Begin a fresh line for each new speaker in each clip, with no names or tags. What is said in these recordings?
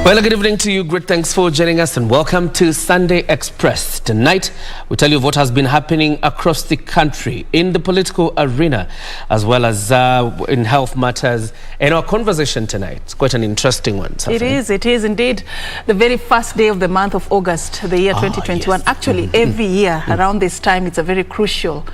Well, good evening to you. Great thanks for joining us and welcome to Sunday Express. Tonight, we tell you what has been happening across the country in the political arena as well as in health matters. And our conversation tonight, it's quite an interesting one. Serfine.
It is indeed the very first day of the month of August, the year 2021. Yes. Actually, every year around this time, it's a very crucial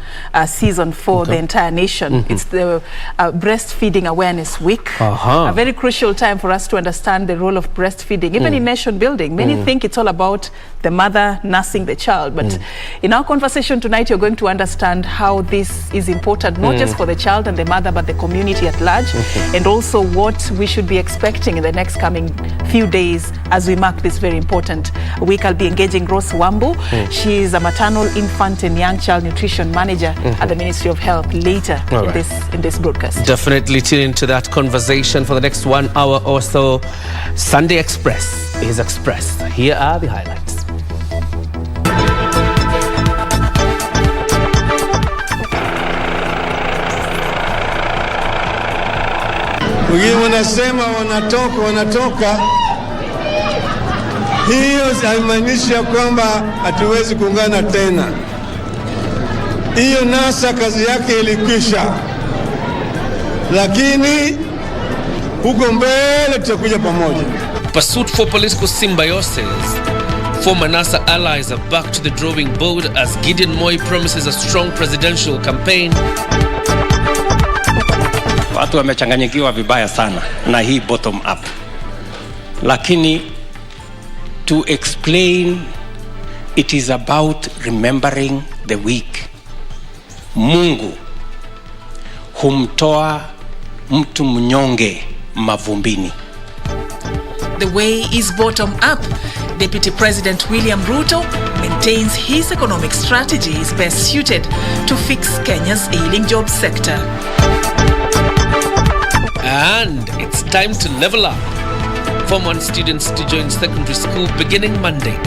season for the entire nation. It's the Breastfeeding Awareness Week. A very crucial time for us to understand the role of breastfeeding, even in nation building. Many think it's all about the mother nursing the child, but in our conversation tonight, you're going to understand how this is important, not just for the child and the mother, but the community at large, and also what we should be expecting in the next coming few days as we mark this very important week. I'll be engaging Rose Wambu. She is a maternal, infant and young child nutrition manager at the Ministry of Health later in this broadcast.
Definitely tune into that conversation for the next 1 hour or so. Sunday Express is Express. Here are the highlights.
Wengine wanasema wanatoka. Hiyo haimaanishi kwamba hatuwezi kuungana tena. Hiyo NASA kazi yake ilikwisha. Lakini huko mbele tutakuja pamoja.
Pursuit for political symbiosis. Former NASA allies are back to the drawing board as Gideon Moi promises a strong presidential campaign.
Watu wamechanganyikiwa vibaya sana na hii bottom up. Lakini to explain, it is about remembering the weak. Mungu humtoa mtu mnyonge mavumbini.
The way is bottom up. Deputy President William Ruto maintains his economic strategy is best suited to fix Kenya's ailing job sector.
And it's time to level up. Form 1 students to join secondary school beginning Monday.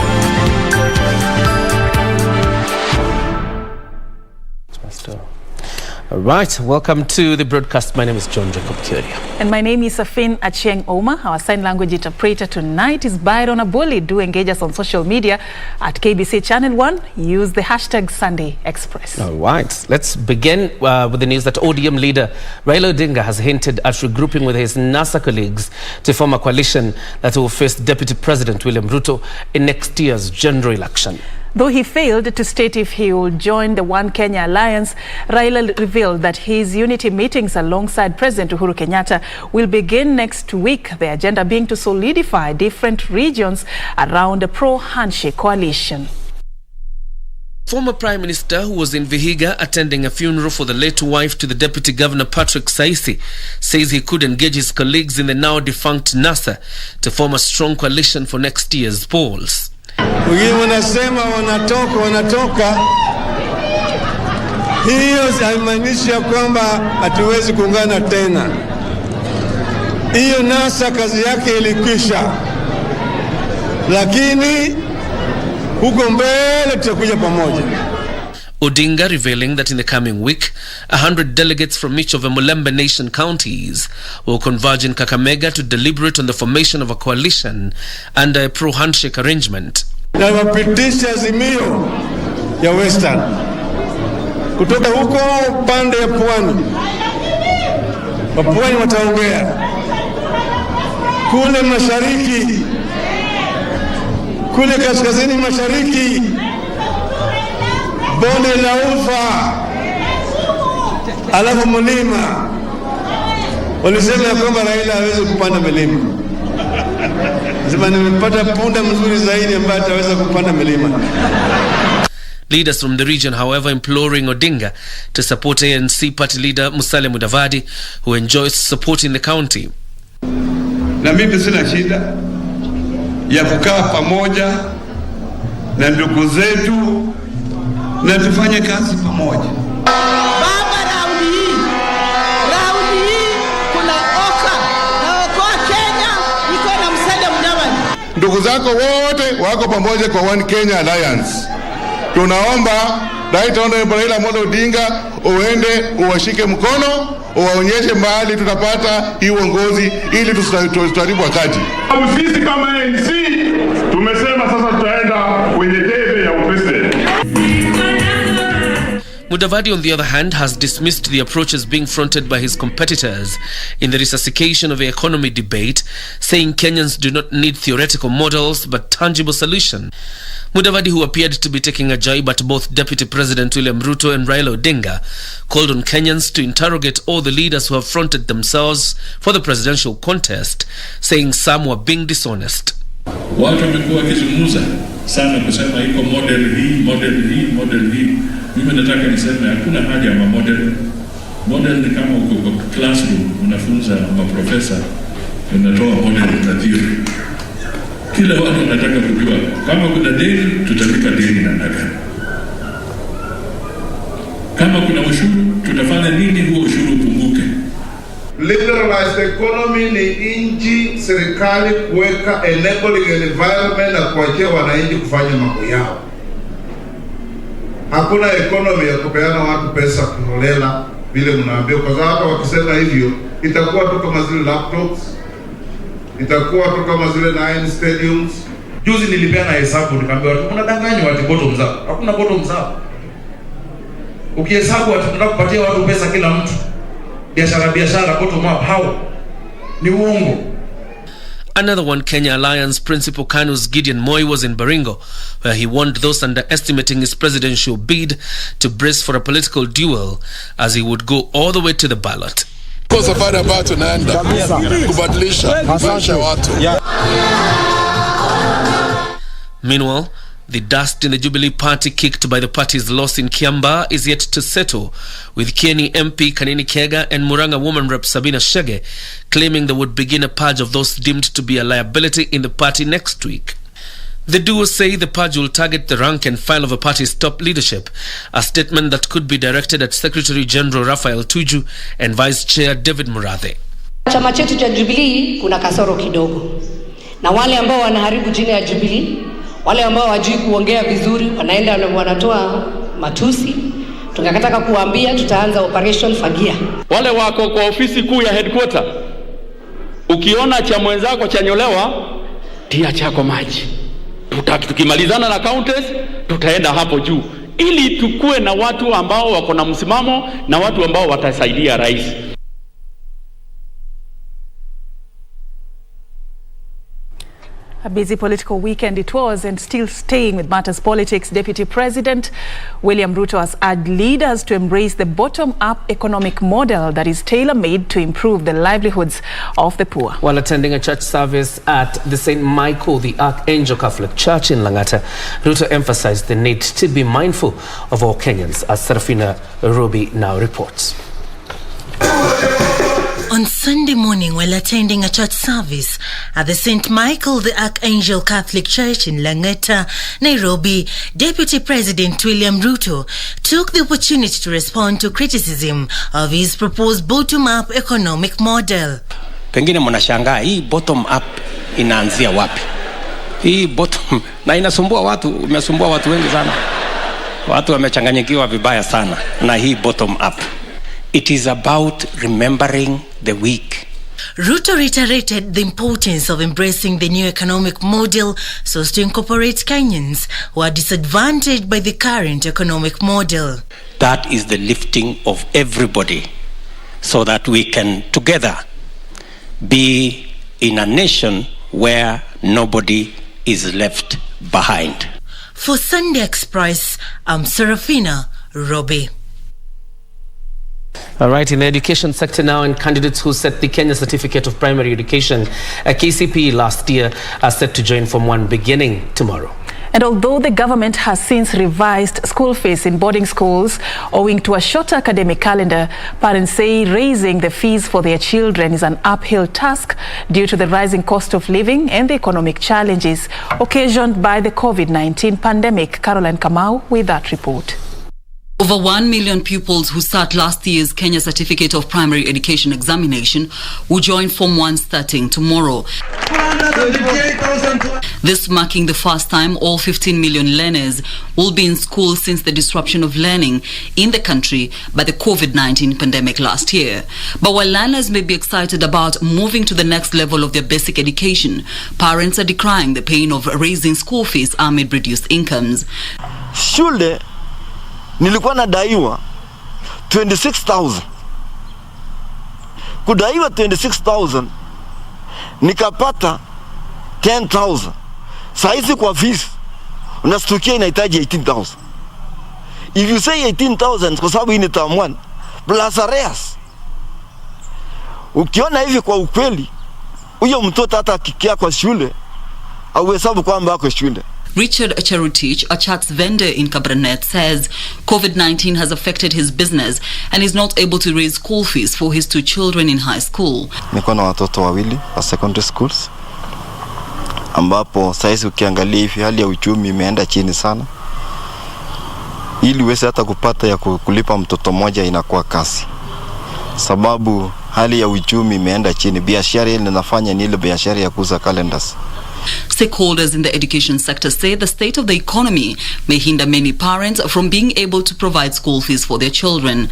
All right, welcome to the broadcast. My name is Kioria.
And my name is Serfine Achieng Ouma. Our sign language interpreter tonight is Byron Aboli. Do engage us on social media at KBC Channel 1. Use the hashtag Sunday Express.
All right, let's begin with the news that ODM leader Raila Odinga has hinted at regrouping with his NASA colleagues to form a coalition that will face Deputy President William Ruto in next year's general election.
Though he failed to state if he will join the One Kenya Alliance, Raila revealed that his unity meetings alongside President Uhuru Kenyatta will begin next week, the agenda being to solidify different regions around a pro-handshake coalition.
Former Prime Minister, who was in Vihiga attending a funeral for the late wife to the Deputy Governor Patrick Saisi, says he could engage his colleagues in the now-defunct NASA to form a strong coalition for next year's polls.
Wengine wanasema wanatoka. Hiyo haimaanishi kwamba hatuwezi kuungana tena. Hiyo NASA kazi yake ilikwisha. Lakini huko mbele tutakuja pamoja.
Odinga revealing that in the coming week, 100 delegates from each of the Mulembe Nation counties will converge in Kakamega to deliberate on the formation of a coalition under a pro-handshake arrangement.
Na wapitisha azimio ya Western. Kutoka huko pande ya Pwani. Wapwani wataongea. Kule mashariki. Kule kaskazini mashariki. Bonde la Ufa, alafu mlima. Walisema ya kwamba Raila hawezi kupanda milima. Sema nimepata punda mzuri zaidi ambaye ataweza kupanda milima.
Leaders from the region, however, imploring Odinga to support ANC party leader Musalia Mudavadi, who enjoys support in the county.
Na mimi sina shida ya kukaa pamoja na ndugu zetu na tufanye kazi pamoja.
Baba, raundi hii kuna oka na okoa Kenya iko na Musalia Mudavadi.
Ndugu zako wote wako pamoja kwa One Kenya Alliance. Tunaomba
Right Honorable Raila Amolo Odinga, uende uwashike mkono, uwaonyeshe mahali tutapata hii uongozi ili tusitaribu wakati.
Sisi kama ANC tumesema sasa tutaenda kwenye debe ya upresident.
Mudavadi, on the other hand, has dismissed the approaches being fronted by his competitors in the resuscitation of the economy debate, saying Kenyans do not need theoretical models but tangible solution. Mudavadi, who appeared to be taking a jibe at both Deputy President William Ruto and Raila Odinga, called on Kenyans to interrogate all the leaders who have fronted themselves for the presidential contest, saying some were being dishonest.
Watu wamekuwa wakizungumza sana kusema iko model hii. Mimi nataka niseme hakuna haja ya model. Model ni kama uko kwa classroom unafunza maprofesa, unatoa model za theory. Kila watu wanataka kujua kama kuna deni tutalipa deni namna gani. Kama kuna ushuru tutafanya nini huo ushuru upunguke.
Liberalized economy ni inji serikali kuweka enabling environment na kuachia wananchi kufanya mambo yao. Hakuna economy ya kupeana watu pesa kuholela vile mnaambia, kwa sababu hata wakisema hivyo itakuwa tu kama zile laptops, itakuwa tu kama zile 9 stadiums. Juzi nilipeana hesabu nikamwambia watu mnadanganya watu bottom up. Hakuna bottom up. Ukihesabu watu tunakupatia watu pesa kila mtu. Biashara bottom up, how? Ni uongo.
Another One Kenya Alliance principal Kanu's Gideon Moi was in Baringo, where he warned those underestimating his presidential bid to brace for a political duel as he would go all the way to the ballot.
Kwa safari ambayo tunaenda kubadilisha maisha watu.
Meanwhile, the dust in the Jubilee Party kicked by the party's loss in Kiambaa is yet to settle, with Kieni MP Kanini Kega and Muranga woman rep Sabina Shege claiming they would begin a purge of those deemed to be a liability in the party next week. The duo say the purge will target the rank and file of a party's top leadership, a statement that could be directed at Secretary General Raphael Tuju and Vice Chair David Murathe.
Chama chetu cha Jubilee kuna kasoro kidogo, na wale ambao wanaharibu jina ya Jubilee, wale ambao hawajui kuongea vizuri, wanaenda wanatoa matusi. Tunataka kuambia tutaanza operation Fagia.
Wale wako kwa ofisi kuu ya headquarter, ukiona cha mwenzako chanyolewa, tia chako maji. Tukimalizana na countess tutaenda hapo juu, ili tukue na watu ambao wako na msimamo na watu ambao watasaidia rais.
A busy political weekend it was, and still staying with matters politics, Deputy President William Ruto has urged leaders to embrace the bottom-up economic model that is tailor-made to improve the livelihoods of the poor.
While attending a church service at the St. Michael the Archangel Catholic Church in Langata, Ruto emphasized the need to be mindful of all Kenyans, as Serfine now reports.
On Sunday morning, while attending a church service at the St. Michael the Archangel Catholic Church in Langata, Nairobi, Deputy President William Ruto took the opportunity to respond to criticism of his proposed bottom-up economic model.
Pengine mnashangaa hii bottom up inaanzia wapi? Hii bottom na inasumbua watu, imesumbua watu wengi sana. Watu wamechanganyikiwa vibaya sana na hii bottom up. It is about remembering the weak.
Ruto reiterated the importance of embracing the new economic model so as to incorporate Kenyans who are disadvantaged by the current economic model.
That is the lifting of everybody so that we can together be in a nation where nobody is left behind.
For Sunday Express, I'm Serfine.
All right, in the education sector now, and candidates who set the Kenya Certificate of Primary Education, KCPE last year, are set to join Form 1 beginning tomorrow.
And although the government has since revised school fees in boarding schools owing to a shorter academic calendar, parents say raising the fees for their children is an uphill task due to the rising cost of living and the economic challenges occasioned by the COVID-19 pandemic. Caroline Kamau with that report.
Over 1 million pupils who sat last year's Kenya Certificate of Primary Education examination will join Form 1 starting tomorrow. This marking the first time all 15 million learners will be in school since the disruption of learning in the country by the COVID-19 pandemic last year. But while learners may be excited about moving to the next level of their basic education, parents are decrying the pain of raising school fees amid reduced incomes.
Shule nilikuwa nadaiwa 26,000. Kudaiwa 26,000 nikapata 10,000. Saizi kwa fees unastukia inahitaji 18,000. If you say 18,000 kwa sababu hii ni term 1 plus arrears, ukiona hivi kwa ukweli huyo mtoto hata akikia kwa shule au hesabu kwamba ako shule.
Richard Cherutich, a chats vendor in Cabranet, says COVID-19 has affected his business and is not able to raise school fees for his 2 children in high school.
Niko na watoto wawili wa secondary schools, ambapo saizi ukiangalia hivi hali ya uchumi imeenda chini sana. Ili uweze hata kupata ya kulipa mtoto mmoja inakuwa kasi, sababu hali ya uchumi imeenda chini. Biashara ile ninafanya ni ile biashara ya kuuza calendars.
Stakeholders in the education sector say the state of the economy may hinder many parents from being able to provide school fees for their children.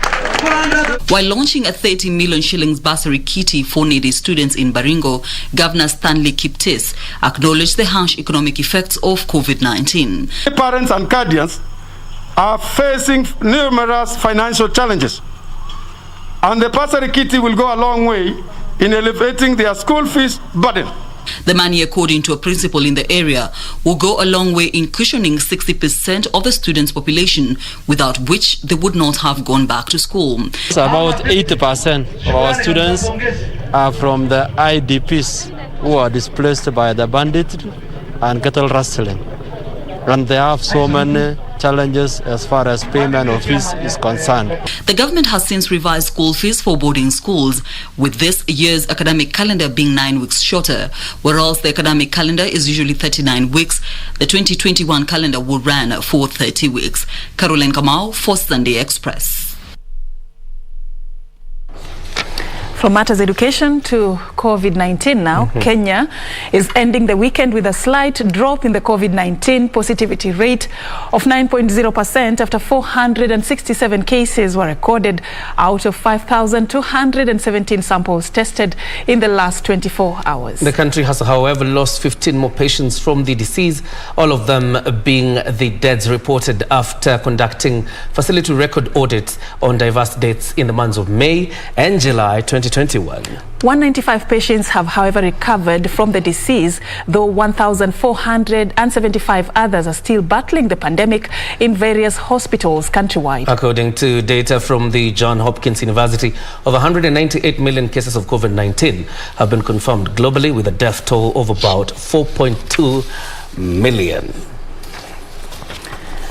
While launching a 30 million shillings bursary kitty for needy students in Baringo, Governor Stanley Kiptis acknowledged the harsh economic effects of COVID-19.
Parents and guardians are facing numerous financial challenges, and the bursary kitty will go a long way in elevating their school fees burden.
The money, according to a principal in the area, will go a long way in cushioning 60% of the students' population, without which they would not have gone back to school.
About 80% of our students are from the IDPs who are displaced by the banditry and cattle rustling. And they have so many challenges as far as payment of fees is concerned.
The government has since revised school fees for boarding schools, with this year's academic calendar being 9 weeks shorter. Whereas the academic calendar is usually 39 weeks, the 2021 calendar will run for 30 weeks. Caroline Kamau for Sunday Express.
From matters education to COVID-19 now, Kenya is ending the weekend with a slight drop in the COVID-19 positivity rate of 9.0% after 467 cases were recorded out of 5,217 samples tested in the last 24 hours.
The country has, however, lost 15 more patients from the disease, all of them being the deaths reported after conducting facility record audits on diverse dates in the months of May and July 2021.
195 patients have, however, recovered from the disease, though 1,475 others are still battling the pandemic in various hospitals countrywide.
According to data from the Johns Hopkins University, over 198 million cases of COVID-19 have been confirmed globally, with a death toll of about 4.2 million.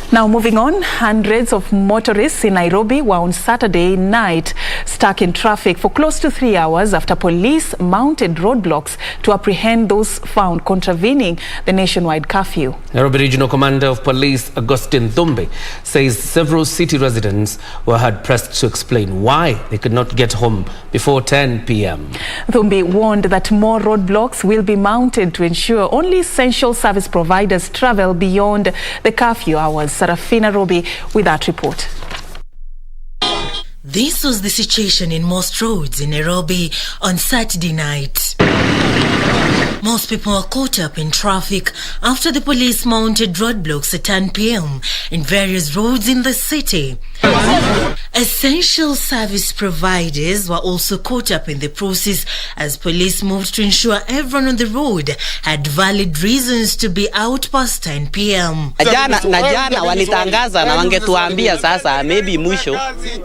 Now moving on, hundreds of motorists in Nairobi were on Saturday night stuck in traffic for close to 3 hours after police mounted roadblocks to apprehend those found contravening the nationwide curfew.
Nairobi Regional Commander of Police Augustine Thumbe says several city residents were hard pressed to explain why they could not get home before 10 p.m.
Thumbe warned that more roadblocks will be mounted to ensure only essential service providers travel beyond the curfew hours. Serfine with that report.
This was the situation in most roads in Nairobi on Saturday night. Most people were caught up in traffic after the police mounted roadblocks at 10 p.m. in various roads in the city. Essential service providers were also caught up in the process as police moved to ensure everyone on the road had valid reasons to be out past 10 p.m.
Jana walitangaza na wangetuambia sasa maybe mwisho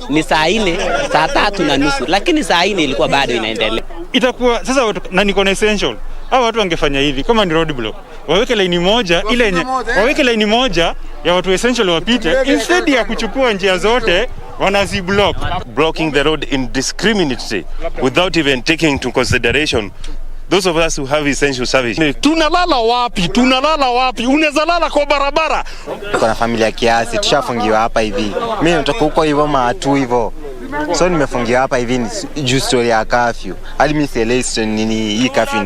ni saa 4, saa 3:30, lakini saa 4 ilikuwa bado inaendelea.
Itakuwa sasa na niko na essential. Hao watu wangefanya hivi kama ni roadblock. Waweke line moja ile yenye waweke line moja ya watu essential wapite instead ya kuchukua njia zote wanaziblock.
Blocking the road indiscriminately without even taking into consideration those of us who have essential service.
Tunalala wapi? Unaweza lala kwa barabara.
Kuna familia kiasi tushafungiwa hapa hivi. Mimi natoka huko hivyo maatu hivyo. So nimefungia hapa hivi juu story ya curfew. Hadi mimi sielewi nini hii curfew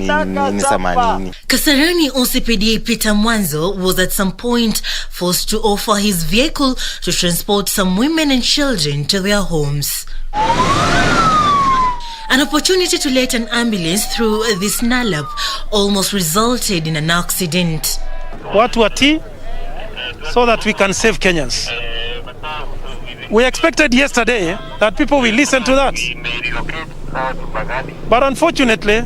ni samanini.
Kasarani OCPD Peter Mwanzo was at some point forced to offer his vehicle to transport some women and children to their homes. An opportunity to let an ambulance through this nallop almost resulted in an accident.
Watu watii so that we can save Kenyans. We expected yesterday that people will listen to that. But unfortunately,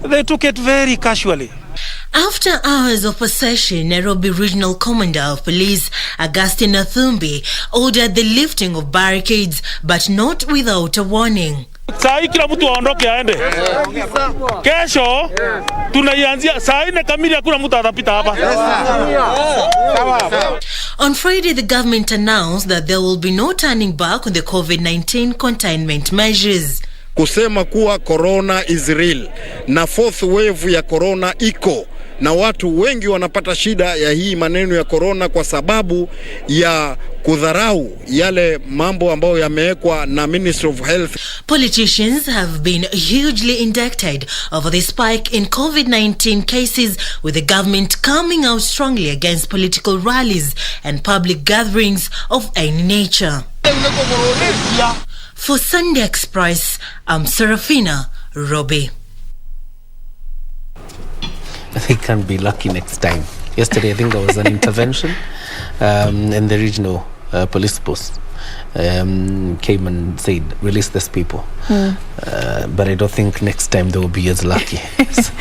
they took it very casually.
After hours of possession, Nairobi Regional Commander of Police Augustine Athumbi ordered the lifting of barricades, but not without a warning.
Saa hii kila mtu aondoke aende. Kesho tunaianzia saa 4 kamili, hakuna mtu atapita hapa.
On Friday, the government announced that there will be no turning back on the COVID-19 containment measures.
Kusema kuwa corona is real na fourth wave ya corona iko na watu wengi wanapata shida ya hii maneno ya corona kwa sababu ya kudharau yale mambo ambayo yamewekwa na Ministry of Health.
Politicians have been hugely indicted over the spike in COVID-19 cases, with the government coming out strongly against political rallies and public gatherings of any nature. For Sunday Express, I'm Serfine Robbie.
They can be lucky next time. Yesterday, I think there was an intervention, and the regional police post came and said, release these people. But I don't think next time they will be as lucky. So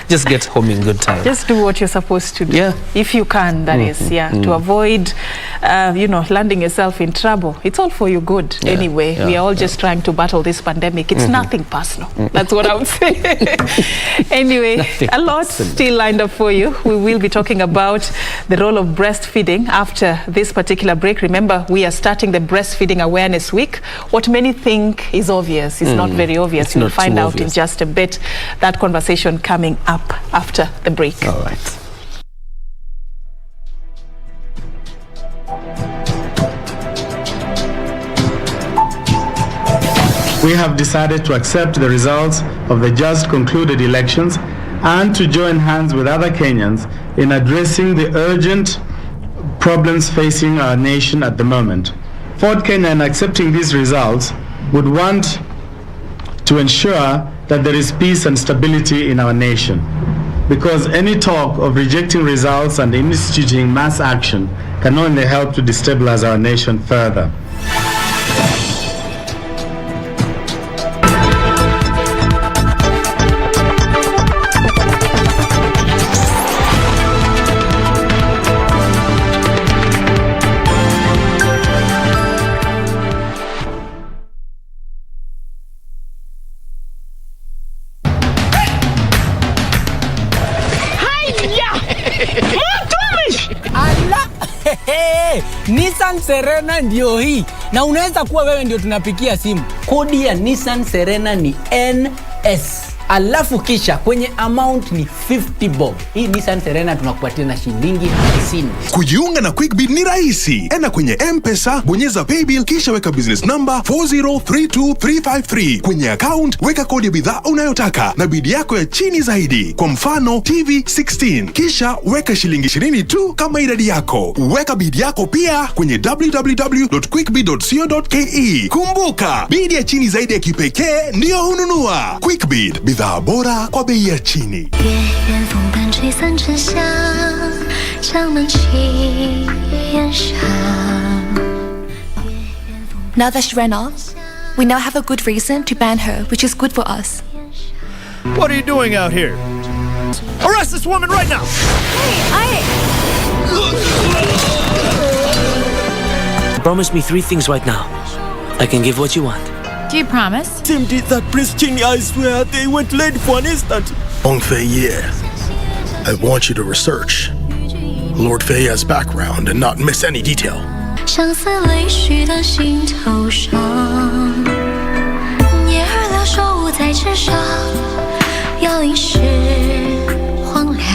just get home in good time.
Just do what you're supposed to do.
Yeah.
If you can, that is, to avoid, landing yourself in trouble. It's all for your good anyway. We are all just trying to battle this pandemic. It's nothing personal. That's what I would say. Anyway, a lot still lined up for you. We will be talking about the role of breastfeeding after this particular break. Remember, we are starting the Breastfeeding Awareness Week. What many think is obvious is not very obvious. You'll find out in just a bit. That conversation coming up after the break.
All right.
We have decided to accept the results of the just concluded elections and to join hands with other Kenyans in addressing the urgent problems facing our nation at the moment. Ford Kenya, in accepting these results, would want to ensure that there is peace and stability in our nation, because any talk of rejecting results and instituting mass action can only help to destabilize our nation further.
Nissan Serena ndio hii, na unaweza kuwa wewe ndio tunapikia simu. Kodi ya Nissan Serena ni NS, alafu kisha kwenye amount ni 50 bob. Hii Nissan Serena tunakupatia na shilingi 50.
Kujiunga na QuickBid ni rahisi. Enda kwenye M-Pesa, bonyeza paybill, kisha weka business number 4032353. Kwenye account weka kodi ya bidhaa unayotaka na bid yako ya chini zaidi, kwa mfano TV 16, kisha weka shilingi 20 tu kama idadi yako. Weka bid yako pia kwenye www.quickbid.co.ke. Kumbuka, bid ya chini zaidi ya kipekee ndio hununua. QuickBid, bidhaa bora kwa bei ya chini.
Now that she ran off, we now have a good reason to ban her, which is good for us.
What are you doing out here? Arrest this woman right now!
Promise me 3 things right now. I can give what you want.
Do you promise?
Tim did that Prince Chinny, I swear, they went late for an instant.
Long Fei, yeah. I want you to research Lord Fei's background and not miss any detail.
相思泪许的心头上，叶儿了手在纸上，要一世荒凉。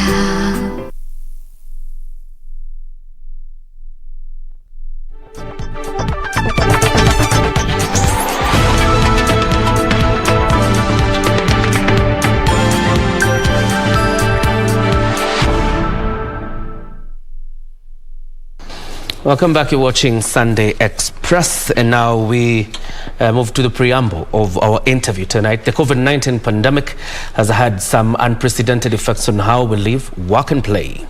Welcome back. You're watching Sunday Express, and now we move to the preamble of our interview tonight. The COVID-19 pandemic has had some unprecedented effects on how we live, work and play.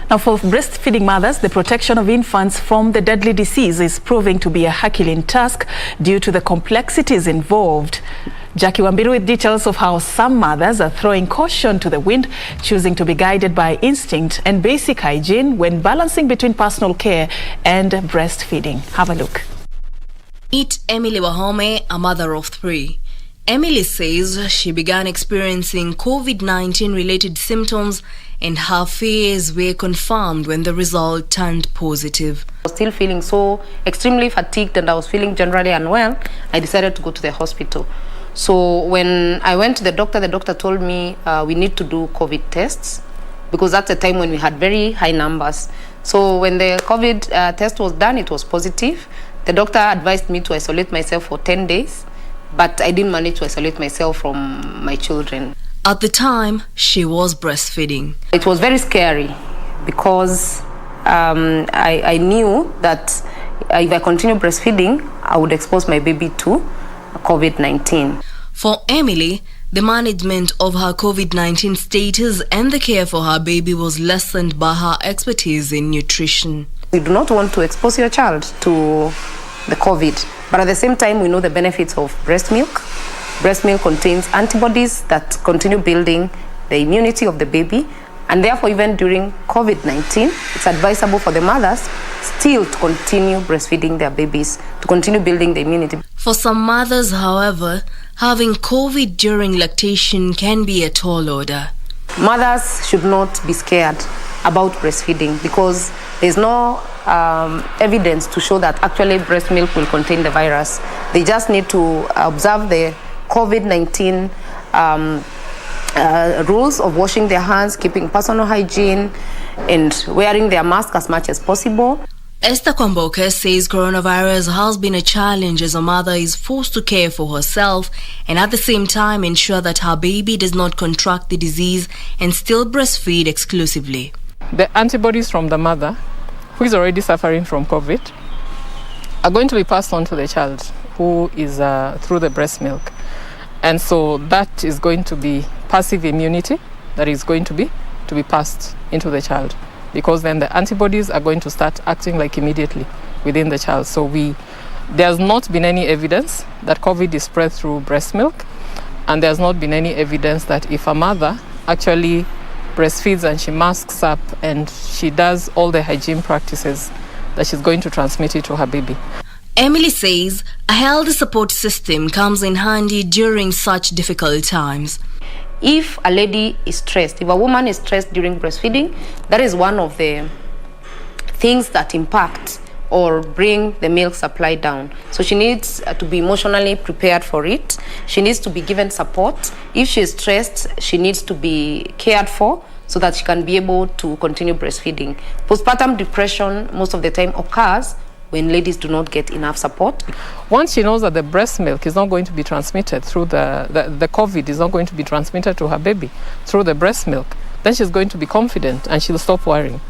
Now, for breastfeeding mothers, the protection of infants from the deadly disease is proving to be a Herculean task due to the complexities involved. Jackie Wambiru with details of how some mothers are throwing caution to the wind, choosing to be guided by instinct and basic hygiene when balancing between personal care and breastfeeding. Have a look.
Meet Emily Wahome, a mother of 3. Emily says she began experiencing COVID-19 related symptoms and her fears were confirmed when the result turned positive.
I was still feeling so extremely fatigued and I was feeling generally unwell. I decided to go to the hospital. So when I went to the doctor told me we need to do COVID tests because that's a time when we had very high numbers. So when the COVID test was done, it was positive. The doctor advised me to isolate myself for 10 days, but I didn't manage to isolate myself from my children.
At the time, she was breastfeeding.
It was very scary because I knew that if I continue breastfeeding, I would expose my baby to COVID-19.
For Emily, the management of her COVID-19 status and the care for her baby was lessened by her expertise in nutrition.
You do not want to expose your child to the COVID, but at the same time, we know the benefits of breast milk. Breast milk contains antibodies that continue building the immunity of the baby, and therefore even during COVID-19, it's advisable for the mothers still to continue breastfeeding their babies, to continue building the immunity.
For some mothers, however, having COVID during lactation can be a tall order.
Mothers should not be scared about breastfeeding because there's no evidence to show that actually breast milk will contain the virus. They just need to observe the COVID-19 rules of washing their hands, keeping personal hygiene, and wearing their mask as much as possible.
Esther Kwamboka says coronavirus has been a challenge as a mother is forced to care for herself and at the same time ensure that her baby does not contract the disease and still breastfeed exclusively.
The antibodies from the mother, who is already suffering from COVID, are going to be passed on to the child who is through the breast milk. And so that is going to be passive immunity that is going to be passed into the child, because then the antibodies are going to start acting like immediately within the child. So there's not been any evidence that COVID is spread through breast milk, and there's not been any evidence that if a mother actually breastfeeds and she masks up and she does all the hygiene practices, that she's going to transmit it to her baby.
Emily says a healthy support system comes in handy during such difficult times.
If a lady is stressed, if a woman is stressed during breastfeeding, that is one of the things that impact or bring the milk supply down. So she needs to be emotionally prepared for it. She needs to be given support. If she is stressed, she needs to be cared for so that she can be able to continue breastfeeding. Postpartum depression most of the time occurs when ladies do not get enough support.
Once she knows that the breast milk is not going to be transmitted through the COVID is not going to be transmitted to her baby through the breast milk, then she's going to be confident and she'll stop worrying.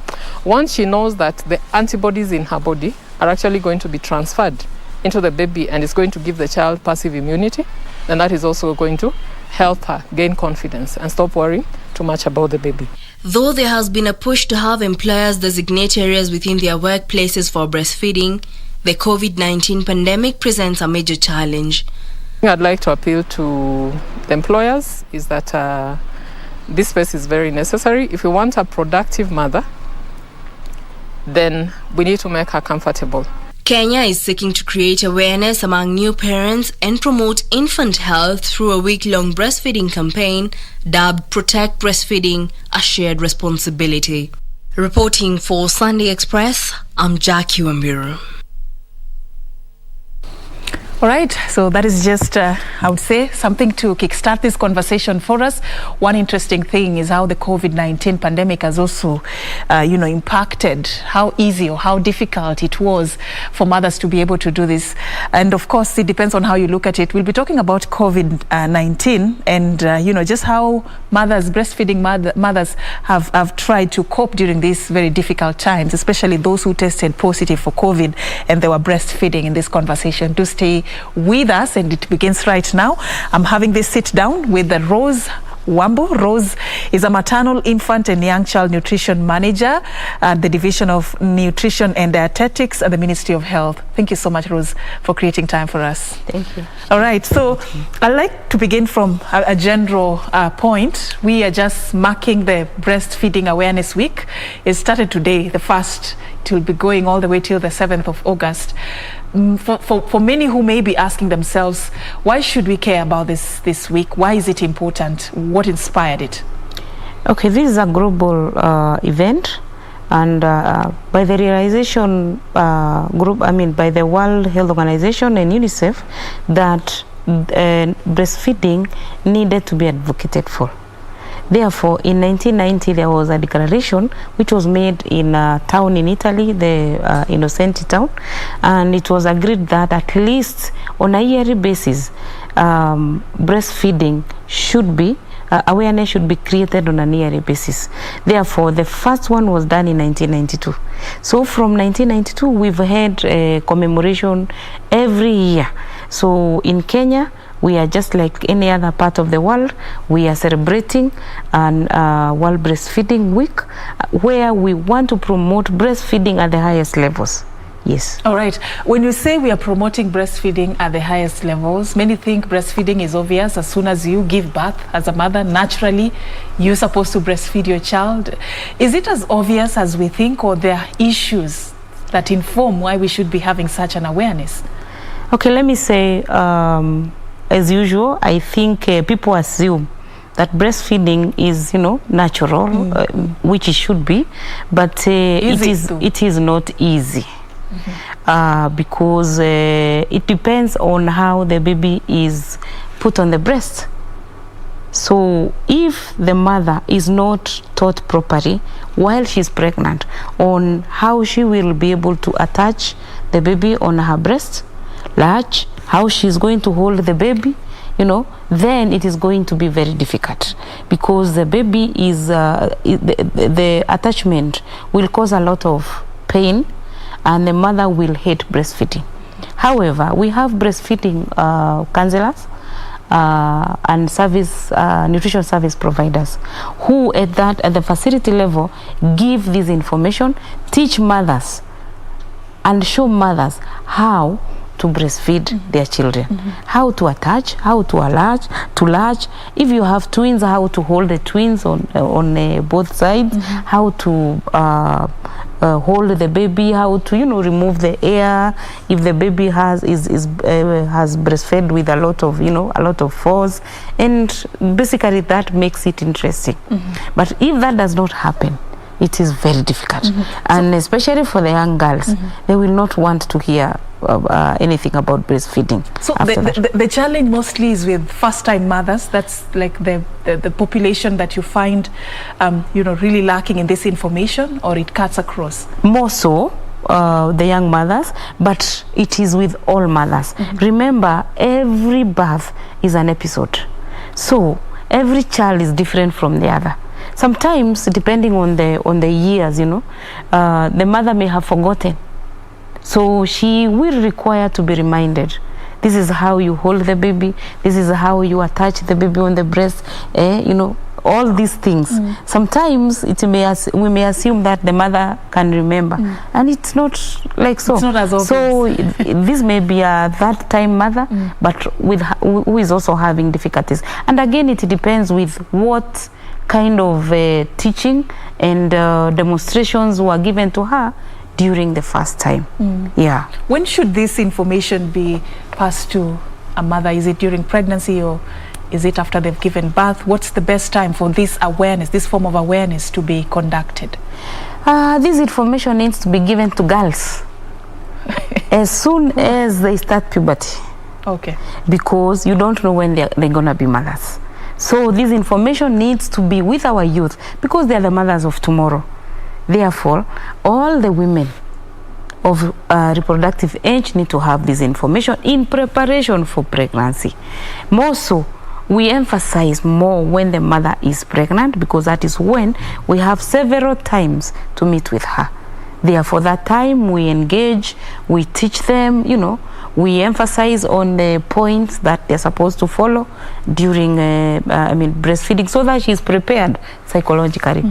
Once she knows that the antibodies in her body are actually going to be transferred into the baby and it's going to give the child passive immunity, then that is also going to help her gain confidence and stop worrying too much about the baby.
Though there has been a push to have employers designate areas within their workplaces for breastfeeding, the COVID-19 pandemic presents a major challenge.
I'd like to appeal to the employers is that this space is very necessary. If we want a productive mother, then we need to make her comfortable.
Kenya is seeking to create awareness among new parents and promote infant health through a week-long breastfeeding campaign dubbed Protect Breastfeeding, a Shared Responsibility. Reporting for Sunday Express, I'm Jackie Wambiru.
All right, so that is just, I would say, something to kickstart this conversation for us. One interesting thing is how the COVID-19 pandemic has also, impacted how easy or how difficult it was for mothers to be able to do this. And of course, it depends on how you look at it. We'll be talking about COVID-19 and, just how breastfeeding mothers have tried to cope during these very difficult times, especially those who tested positive for COVID and they were breastfeeding in this conversation. Do stay with us, and it begins right now. I'm having this sit down with Rose Wambo. Rose is a maternal, infant and young child nutrition manager at the Division of Nutrition and Dietetics at the Ministry of Health. Thank you so much, Rose, for creating time for us.
Thank you.
All right, so I'd like to begin from a general point. We are just marking the Breastfeeding Awareness Week. It started today, the 1st. It will be going all the way till the 7th of August. For many who may be asking themselves, why should we care about this week? Why is it important? What inspired it?
Okay, this is a global event, and by the realization by the World Health Organization and UNICEF, that breastfeeding needed to be advocated for. Therefore, in 1990, there was a declaration which was made in a town in Italy, the Innocenti town, and it was agreed that at least on a yearly basis, breastfeeding should be, awareness should be created on a yearly basis. Therefore, the first one was done in 1992. So from 1992, we've had a commemoration every year. So in Kenya, we are just like any other part of the world. We are celebrating an World Breastfeeding Week, where we want to promote breastfeeding at the highest levels. Yes.
All right. When you say we are promoting breastfeeding at the highest levels, many think breastfeeding is obvious. As soon as you give birth as a mother, naturally, you're supposed to breastfeed your child. Is it as obvious as we think, or there are issues that inform why we should be having such an awareness?
Okay, let me say, as usual, I think people assume that breastfeeding is, natural, which it should be, but it is not easy. Because it depends on how the baby is put on the breast. So if the mother is not taught properly while she's pregnant on how she will be able to attach the baby on her breast, latch, how she's going to hold the baby, then it is going to be very difficult, because the baby is the attachment will cause a lot of pain, and the mother will hate breastfeeding. However, we have breastfeeding counselors and nutrition service providers who at the facility level give this information, teach mothers and show mothers how to breastfeed their children, how to attach, how to latch. If you have twins, how to hold the twins on both sides, how to hold the baby, how to remove the air if the baby has breastfed with a lot of force, and basically that makes it interesting. But if that does not happen, it is very difficult, and especially for the young girls, they will not want to hear anything about breastfeeding.
So the challenge mostly is with first-time mothers. That's like the population that you find really lacking in this information, or it cuts across?
More so the young mothers, but it is with all mothers. Remember, every birth is an episode, so every child is different from the other. Sometimes, depending on the years, the mother may have forgotten. So she will require to be reminded. This is how you hold the baby. This is how you attach the baby on the breast. All these things. Sometimes we may assume that the mother can remember, and it's not like so.
It's not as obvious.
So this may be a that-time mother, but who is also having difficulties. And again, it depends with what kind of teaching and demonstrations were given to her during the first time. Yeah.
When should this information be passed to a mother? Is it during pregnancy, or is it after they've given birth? What's the best time for this awareness, this form of awareness, to be conducted?
This information needs to be given to girls as soon as they start puberty.
Okay.
Because you don't know when they're going to be mothers. So this information needs to be with our youth because they are the mothers of tomorrow. Therefore, all the women of reproductive age need to have this information in preparation for pregnancy. More so, we emphasize more when the mother is pregnant because that is when we have several times to meet with her. Therefore, that time we engage, we teach them, you know, we emphasize on the points that they're supposed to follow during breastfeeding so that she's prepared psychologically.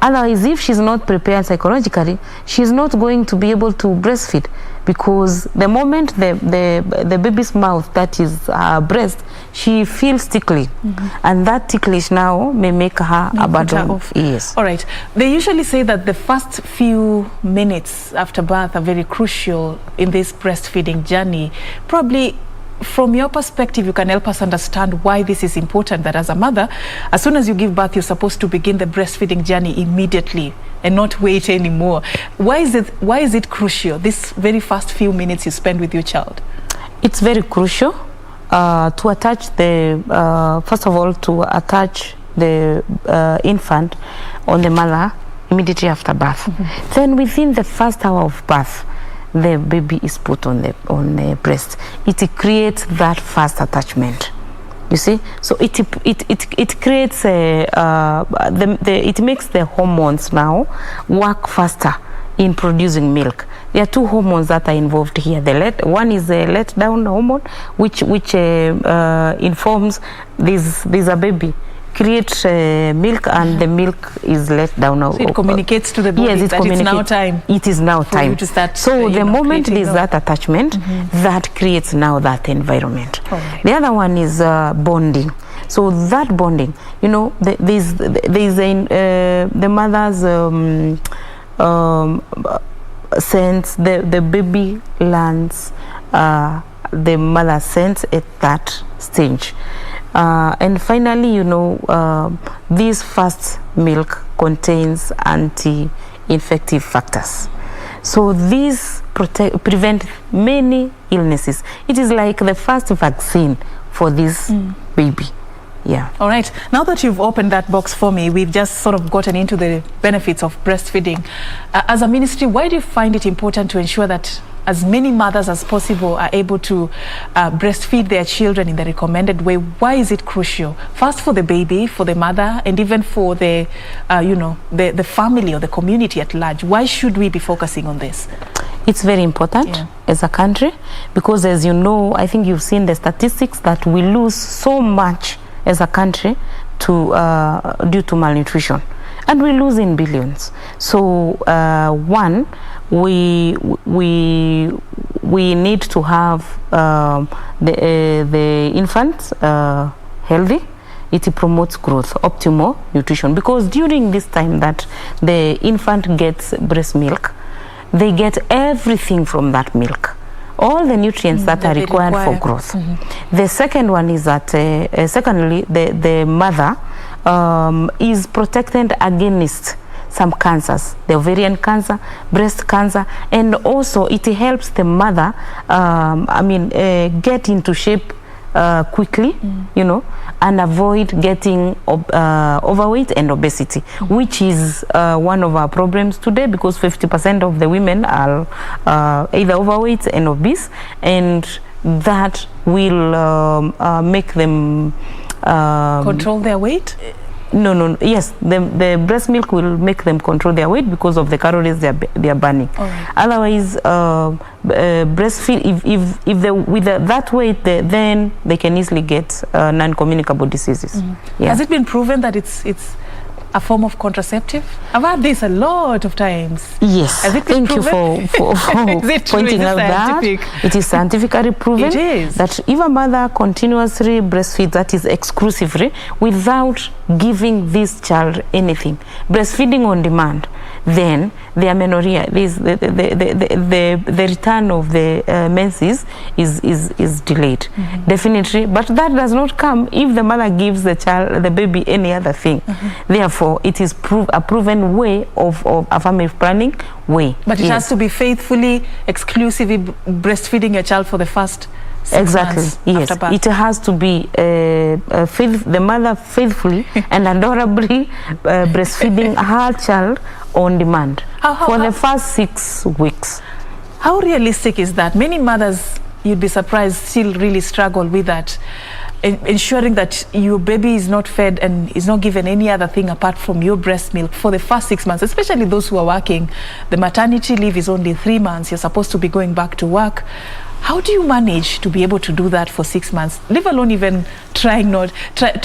Otherwise, if she's not prepared psychologically, she's not going to be able to breastfeed because the moment the baby's mouth, that is her breast, she feels tickly. And that ticklish now may make her abandon. Yes.
All right. They usually say that the first few minutes after birth are very crucial in this breastfeeding journey. Probably from your perspective, you can help us understand why this is important, that as a mother, as soon as you give birth, you're supposed to begin the breastfeeding journey immediately and not wait anymore. Why is it crucial, this very first few minutes you spend with your child?
It's very crucial to attach the, first of all, to attach the infant on the mother immediately after birth. Then within the first hour of birth, the baby is put on the breast. It creates that fast attachment. You see, so it creates it makes the hormones now work faster in producing milk. There are two hormones that are involved here. One is the let down hormone, which informs there's a baby. Create milk and the milk is let down.
So it communicates to the body that it's now time.
It is now time.
You to start,
so the moment there's that attachment, that creates now that environment. The other one is bonding. So that bonding, you know, there's the mother's sense, the baby learns the mother sense at that stage. And finally, you know, this first milk contains anti-infective factors. So these prevent many illnesses. It is like the first vaccine for this baby. Yeah.
All right. Now that you've opened that box for me, we've just sort of gotten into the benefits of breastfeeding. As a ministry, why do you find it important to ensure that as many mothers as possible are able to breastfeed their children in the recommended way? Why is it crucial? First, for the baby, for the mother, and even for the, the family or the community at large. Why should we be focusing on this?
It's very important as a country because, as you know, I think you've seen the statistics that we lose so much as a country due to malnutrition, and we lose in billions. So one, we need to have the infants healthy. It promotes growth, optimal nutrition, because during this time that the infant gets breast milk, they get everything from that milk, all the nutrients that are required for growth. The second one is that secondly, the mother is protected against some cancers, the ovarian cancer, breast cancer, and also it helps the mother get into shape quickly, you know, and avoid getting overweight and obesity, which is one of our problems today, because 50% of the women are either overweight and obese, and that will make them
control their weight.
Yes, the breast milk will make them control their weight because of the calories they are burning. Otherwise, breastfeed, if they with that weight, then they can easily get non-communicable diseases.
Has it been proven that it's a form of contraceptive? I've heard this a lot of times.
Yes. Thank you for pointing out that. It is scientifically proven that if a mother continuously breastfeeds, that is exclusively, without giving this child anything, breastfeeding on demand, then the amenorrhea, the return of the menses is delayed. Definitely, but that does not come if the mother gives the baby any other thing. Therefore, it is a proven way of a family planning way.
But it has to be faithfully, exclusively breastfeeding a child for the first
Exactly. Yes, it has to be the mother faithfully and adorably breastfeeding her child on demand for the first 6 weeks.
How realistic is that? Many mothers, you'd be surprised, still really struggle with that. Ensuring that your baby is not fed and is not given any other thing apart from your breast milk for the first 6 months, especially those who are working. The maternity leave is only 3 months. You're supposed to be going back to work. How do you manage to be able to do that for 6 months, leave alone even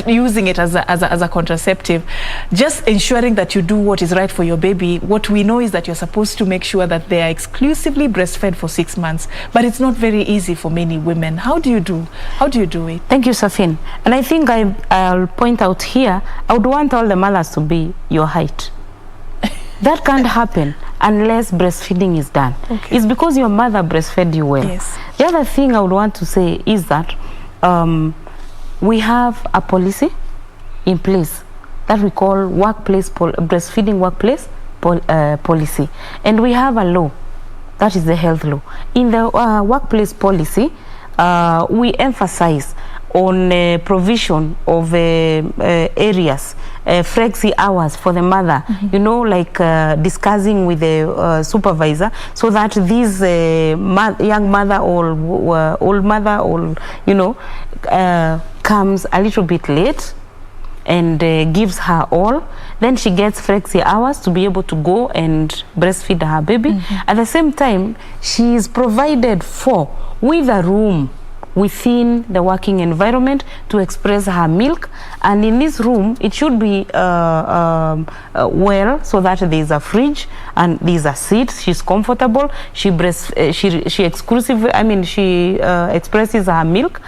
using it as a contraceptive? Just ensuring that you do what is right for your baby. What we know is that you're supposed to make sure that they are exclusively breastfed for 6 months, but it's not very easy for many women. How do you do it?
Thank you, Serfine. And I think I'll point out here, I would want all the mothers to be your height. That can't happen unless breastfeeding is done. Okay. It's because your mother breastfed you well.
Yes.
The other thing I would want to say is that we have a policy in place that we call breastfeeding workplace policy, and we have a law, that is the health law. In the workplace policy, we emphasize on provision of areas, flexi hours for the mother, you know, like discussing with the supervisor, so that this young mother or old mother, or you know, comes a little bit late and gives her all, then she gets flexi hours to be able to go and breastfeed her baby. At the same time, she is provided for with a room within the working environment to express her milk, and in this room it should be well, so that there is a fridge and there is a seat. She's comfortable. She expresses her milk,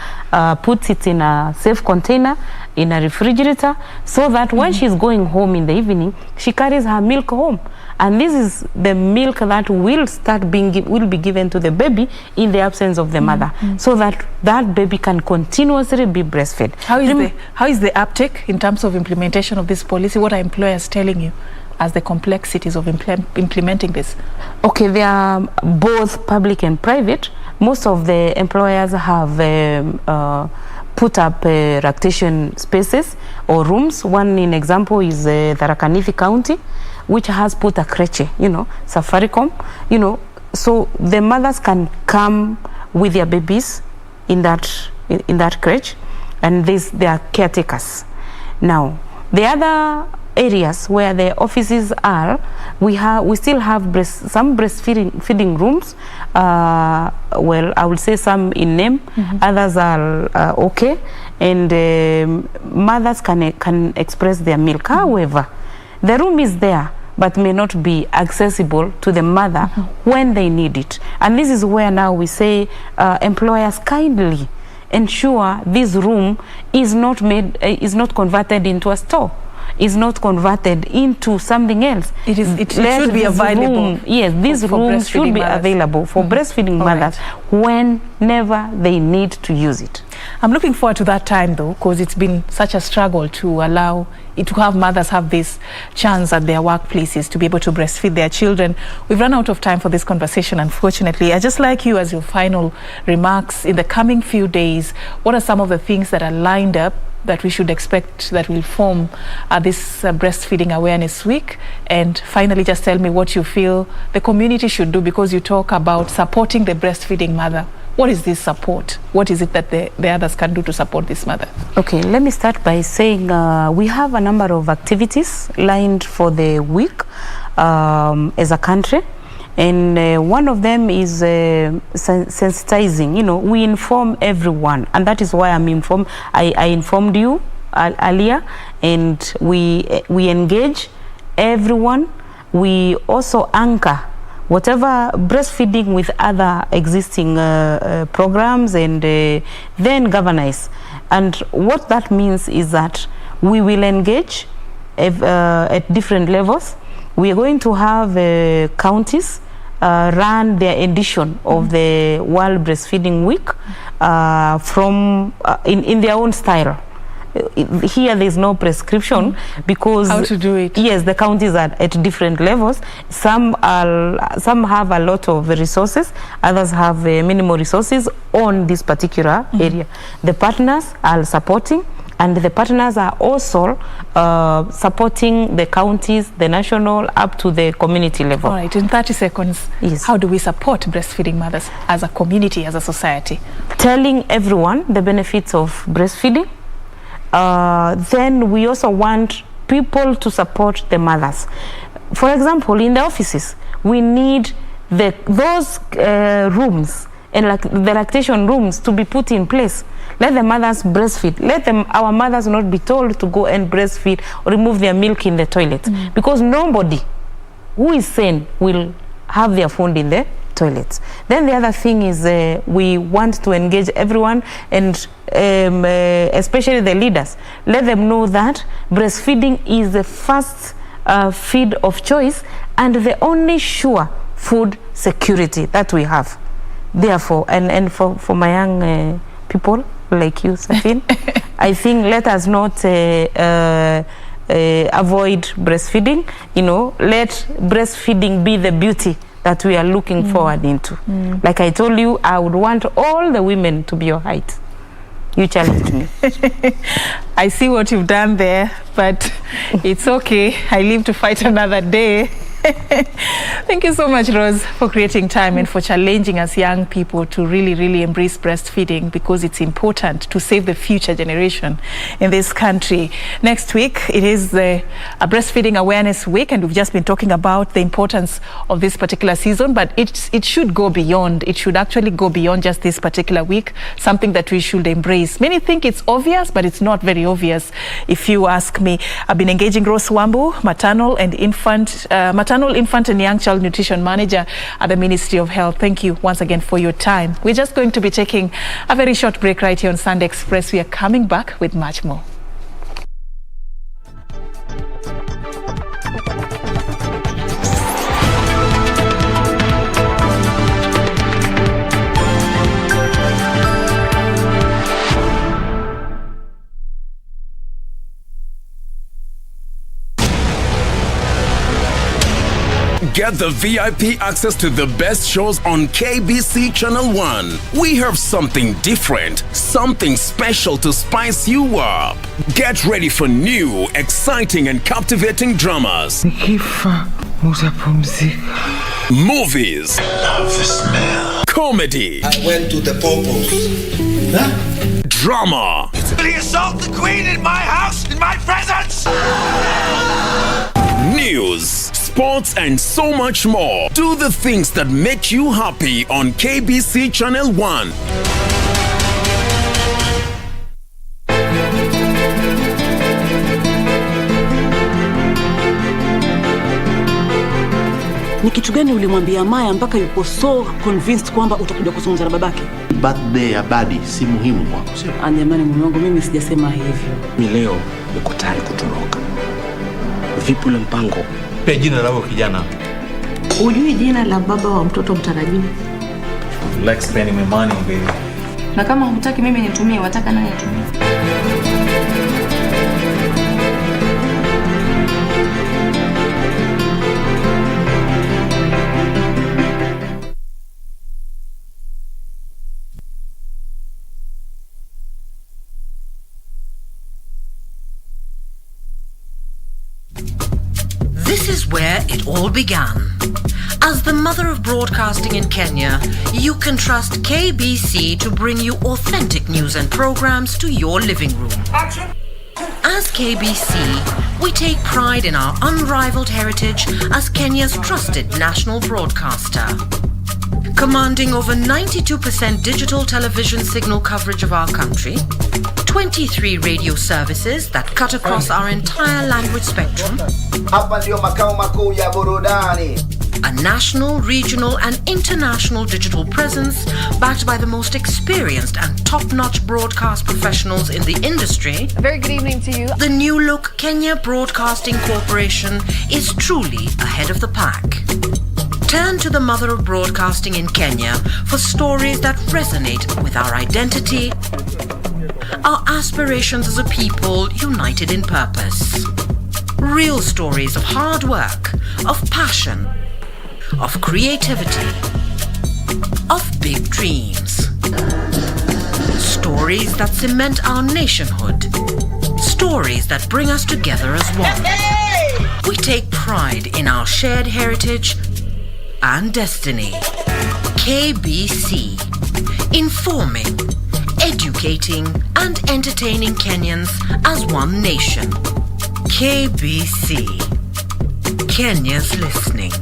puts it in a safe container in a refrigerator, so that when she's going home in the evening, she carries her milk home. And this is the milk that will be given to the baby in the absence of the mother, so that that baby can continuously be breastfed.
How is the uptake in terms of implementation of this policy? What are employers telling you as the complexities of implementing this?
Okay, they are both public and private. Most of the employers have put up lactation spaces or rooms. One in example is Tharaka Nithi County, which has put a creche, you know, Safaricom, you know, so the mothers can come with their babies in that creche, and they are caretakers. Now, the other areas where the offices are, we still have some breastfeeding rooms. Well, I would say some in name, others are okay, and mothers can express their milk. However, the room is there, but may not be accessible to the mother when they need it. And this is where now we say employers kindly ensure this room is not converted into a store, is not converted into something else.
It should be available.
Yes, this room should be available for breastfeeding mothers whenever they need to use it.
I'm looking forward to that time, though, because it's been such a struggle to allow to have mothers have this chance at their workplaces to be able to breastfeed their children. We've run out of time for this conversation, unfortunately. I'd just like you, as your final remarks, in the coming few days, what are some of the things that are lined up that we should expect that will form this Breastfeeding Awareness Week? And finally, just tell me what you feel the community should do, because you talk about supporting the breastfeeding mother. What is this support? What is it that the others can do to support this mother?
Okay, let me start by saying we have a number of activities lined for the week as a country. And one of them is sensitizing. You know, we inform everyone, and that is why I informed you earlier, and we engage everyone. We also anchor whatever breastfeeding with other existing programs, and then galvanize. And what that means is that we will engage at different levels. We are going to have counties run their edition of the World Breastfeeding Week in their own style. here there's no prescription because
how to do it.
Yes, the counties are at different levels. Some have a lot of resources, others have minimal resources on this particular area. The partners are supporting, and the partners are also supporting the counties, the national, up to the community level.
All right, in 30 seconds,
yes.
How do we support breastfeeding mothers as a community, as a society?
Telling everyone the benefits of breastfeeding. Then we also want people to support the mothers. For example, in the offices, we need those rooms and the lactation rooms to be put in place. Let the mothers breastfeed. Let our mothers not be told to go and breastfeed or remove their milk in the toilet, because nobody who is sane will have their food in the toilets. Then the other thing is we want to engage everyone, and especially the leaders. Let them know that breastfeeding is the first feed of choice and the only sure food security that we have. Therefore, and for my young people like you, Serfine, I think let us not avoid breastfeeding. You know, let breastfeeding be the beauty that we are looking forward into. Like I told you, I would want all the women to be your height. You challenged me.
I see what you've done there, but it's okay. I live to fight another day. Thank you so much, Rose, for creating time and for challenging us young people to really embrace breastfeeding, because it's important to save the future generation in this country. Next week, it is a Breastfeeding Awareness Week, and we've just been talking about the importance of this particular season, but it should go beyond. It should actually go beyond just this particular week, something that we should embrace. Many think it's obvious, but it's not very obvious, if you ask me. I've been engaging Rose Wambu, maternal, infant and young child nutrition manager at the Ministry of Health. Thank you once again for your time. We're just going to be taking a very short break right here on Sunday Express. We are coming back with much more.
Get the VIP access to the best shows on KBC Channel 1. We have something different, something special to spice you up. Get ready for new, exciting and captivating dramas. Movies.
I love the smell.
Comedy.
I went to the Popos. Huh?
Drama.
Will he assault the Queen in my house, in my presence?
News, sports, and so much more. Do the things that make you happy on KBC Channel 1.
Ni kitu gani ulimwambia Maya mpaka yuko so convinced kwamba utakuja kuzungumza na babake?
Birthday ya Badi si muhimu kwako, sio?
Jamani mume wangu, mimi sijasema hivyo.
Mimi leo niko tayari kutoroka. Vipi ule mpango? Pe jina lako kijana.
Hujui jina la baba wa mtoto mtarajiwa?
Like spending my money, baby.
Na kama hutaki mimi nitumie, wataka nani atumie?
This is where it all began. As the mother of broadcasting in Kenya, you can trust KBC to bring you authentic news and programs to your living room. As KBC, we take pride in our unrivaled heritage as Kenya's trusted national broadcaster. Commanding over 92% digital television signal coverage of our country, 23 radio services that cut across our entire language spectrum, a national, regional and international digital presence backed by the most experienced and top-notch broadcast professionals in the industry.
A very good evening to you.
The new look Kenya Broadcasting Corporation is truly ahead of the pack. Turn to the mother of broadcasting in Kenya for stories that resonate with our identity, our aspirations as a people united in purpose. Real stories of hard work, of passion, of creativity, of big dreams. Stories that cement our nationhood. Stories that bring us together as one. We take pride in our shared heritage and destiny. KBC. Informing, educating and entertaining Kenyans as one nation. KBC. Kenya's listening.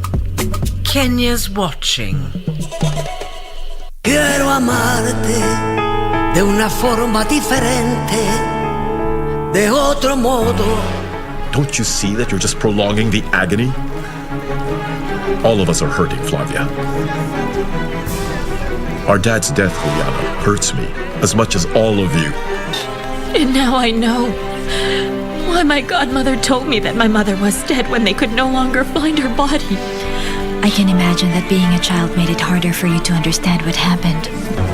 Kenya's watching.
Quiero amarte de una forma diferente, de otro modo.
Don't you see that you're just prolonging the agony? All of us are hurting, Flavia. Our dad's death, Juliana, hurts me as much as all of you.
And now I know why my godmother told me that my mother was dead when they could no longer find her body.
I can imagine that being a child made it harder for you to understand what happened.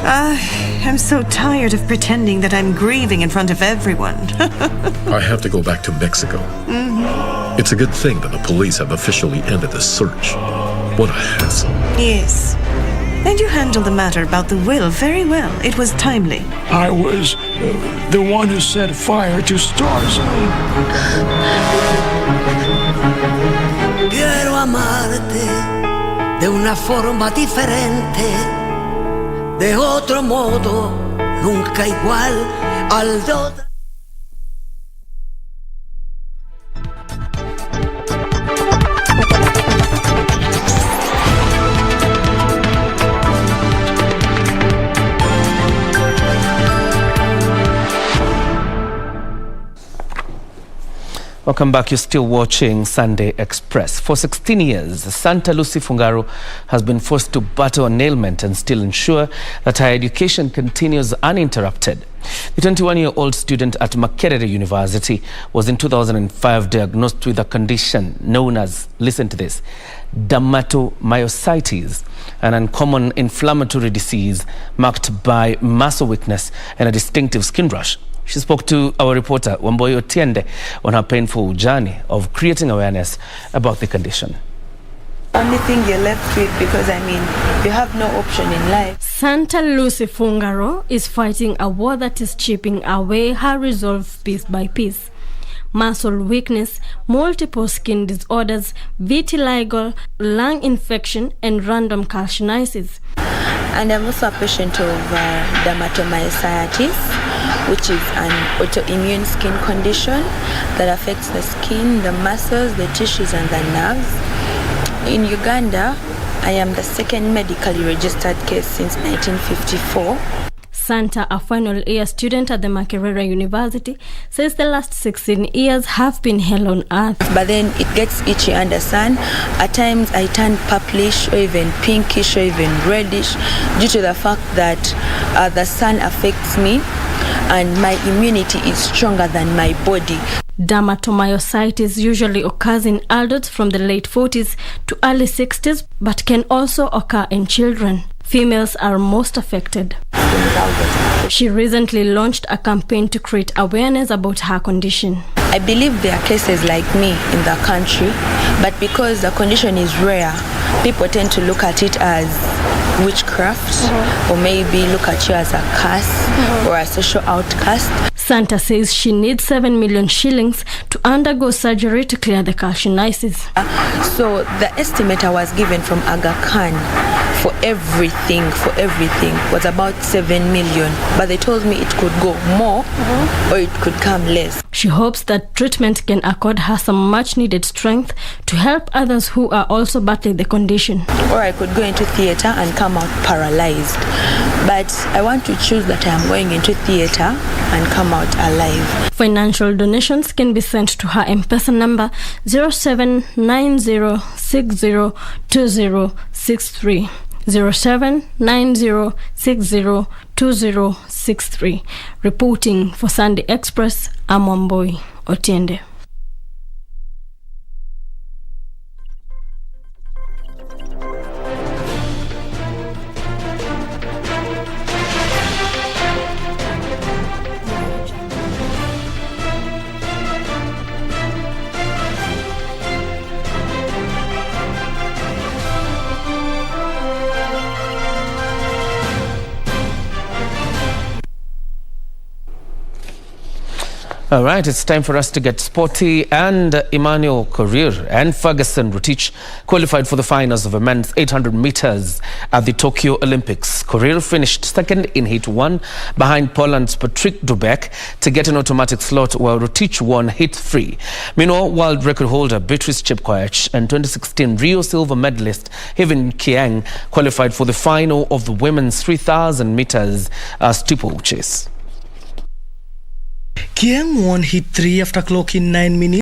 I'm so tired of pretending that I'm grieving in front of everyone.
I have to go back to Mexico.
Mm-hmm.
It's a good thing that the police have officially ended the search. What a hassle.
Yes. And you handled the matter about the will very well. It was timely.
I was the one who set fire to Star's home.
Quiero amarte de una forma diferente, de otro modo, nunca igual al de otra.
Welcome back. You're still watching Sunday Express. For 16 years, Santa Lucy Fungaro has been forced to battle an ailment and still ensure that her education continues uninterrupted. The 21-year-old student at Makerere University was in 2005 diagnosed with a condition known as, listen to this, dermatomyositis, an uncommon inflammatory disease marked by muscle weakness and a distinctive skin rash. She spoke to our reporter, Wamboyo Tiende, on her painful journey of creating awareness about the condition.
Only thing you're left with, because you have no option in life.
Santa Lucy Fungaro is fighting a war that is chipping away her resolve piece by piece. Muscle weakness, multiple skin disorders, vitiligo, lung infection, and random calcinitis.
And I'm also a patient of dermatomyositis, which is an autoimmune skin condition that affects the skin, the muscles, the tissues, and the nerves. In Uganda, I am the second medically registered case since 1954.
Santa, a final year student at the Makerere University, says the last 16 years have been hell on earth.
But then it gets itchy under sun. At times I turn purplish or even pinkish or even reddish due to the fact that the sun affects me and my immunity is stronger than my body.
Dermatomyositis usually occurs in adults from the late 40s to early 60s, but can also occur in children. Females are most affected. She recently launched a campaign to create awareness about her condition.
I believe there are cases like me in the country, but because the condition is rare, people tend to look at it as witchcraft, or maybe look at you as a curse or a social outcast.
Santa says she needs 7 million shillings to undergo surgery to clear the calcinitis.
So the estimate I was given from Aga Khan for everything was about 7 million. But they told me it could go more or it could come less.
She hopes that treatment can accord her some much needed strength to help others who are also battling the condition.
Or I could go into theatre and come out paralyzed. But I want to choose that I am going into theatre and come out alive.
Financial donations can be sent to her M-Pesa number 0790602063. 0790602063. Reporting for Sunday Express, I'm Wamboy Otiende.
All right, it's time for us to get sporty. And Emmanuel Kioria and Ferguson Rotich qualified for the finals of a men's 800 meters at the Tokyo Olympics. Kioria finished second in heat 1 behind Poland's Patrick Dubek to get an automatic slot, while Rotich won heat 3. Meanwhile, world record holder Beatrice Chepkoech and 2016 Rio silver medalist Achieng qualified for the final of the women's 3,000 meters steeplechase.
Achieng won heat 3 after clocking 9 minutes.